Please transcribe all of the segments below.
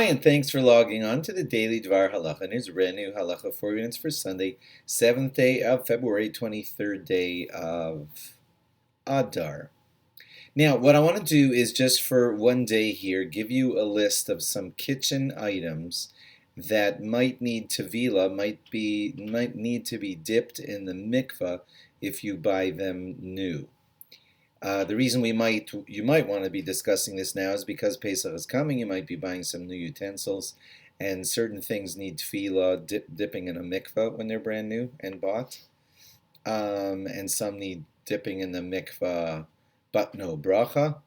and thanks for logging on to the Daily DVAR Halacha. And here's a brand new Halacha for units for Sunday, 7th day of February, 23rd day of ADAR. Now, what I want to do is just for one day here, give you a list of some kitchen items that might need tevila, might need to be dipped in the mikvah if you buy them new. The reason you might want to be discussing this now is because Pesach is coming. You might be buying some new utensils, and certain things need tefillah, dipping in a mikvah when they're brand new and bought, and some need dipping in the mikvah, but no bracha,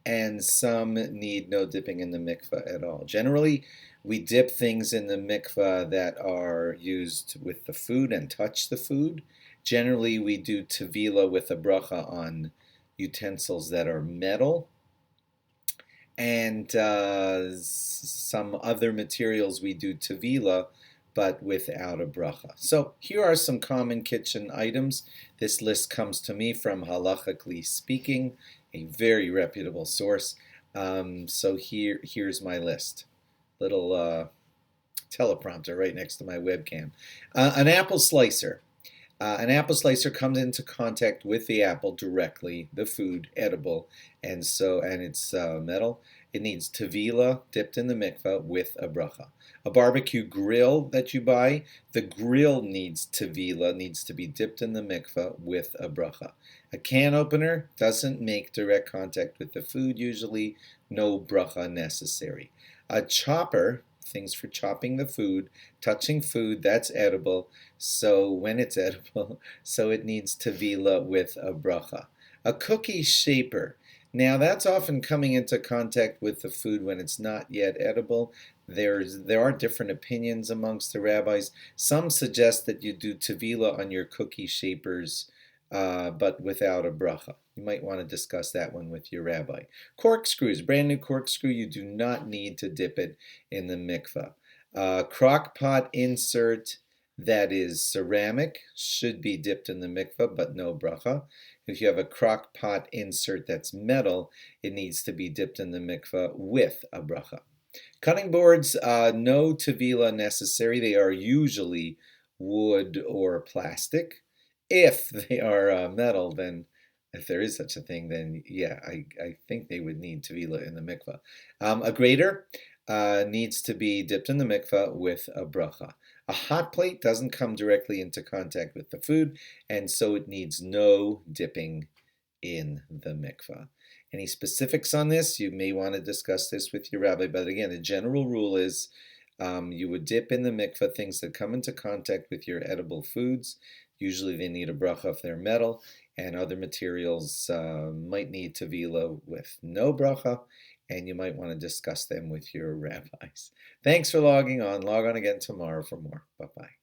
and some need no dipping in the mikvah at all. Generally, we dip things in the mikvah that are used with the food and touch the food. Generally, we do tevila with a bracha on utensils that are metal, and some other materials we do tevila, but without a bracha. So here are some common kitchen items. This list comes to me from Halachically Speaking, a very reputable source. So here's my list. Little teleprompter right next to my webcam. An apple slicer. An apple slicer comes into contact with the apple directly, the food, edible, and it's metal. It needs tevila dipped in the mikvah with a bracha. A barbecue grill that you buy, the grill needs tevila, needs to be dipped in the mikvah with a bracha. A can opener doesn't make direct contact with the food, usually no bracha necessary. A chopper, things for chopping the food, touching food, that's edible, so when it's edible, so it needs tevila with a bracha. A cookie shaper, now that's often coming into contact with the food when it's not yet edible. There are different opinions amongst the rabbis. Some suggest that you do tevila on your cookie shapers, but without a bracha. You might want to discuss that one with your rabbi. Corkscrews, brand new corkscrew, you do not need to dip it in the mikvah. Crock pot insert that is ceramic should be dipped in the mikvah, but no bracha. If you have a crock pot insert that's metal, it needs to be dipped in the mikvah with a bracha. Cutting boards, no tevila necessary. They are usually wood or plastic. If they are metal, then if there is such a thing, then yeah, I think they would need tevila in the mikvah. A grater needs to be dipped in the mikvah with a bracha. A hot plate doesn't come directly into contact with the food, and so it needs no dipping in the mikvah. Any specifics on this? You may want to discuss this with your rabbi, but again, the general rule is you would dip in the mikvah things that come into contact with your edible foods. Usually they need a bracha if they're metal, and other materials might need tevila with no bracha, and you might want to discuss them with your rabbis. Thanks for logging on. Log on again tomorrow for more. Bye-bye.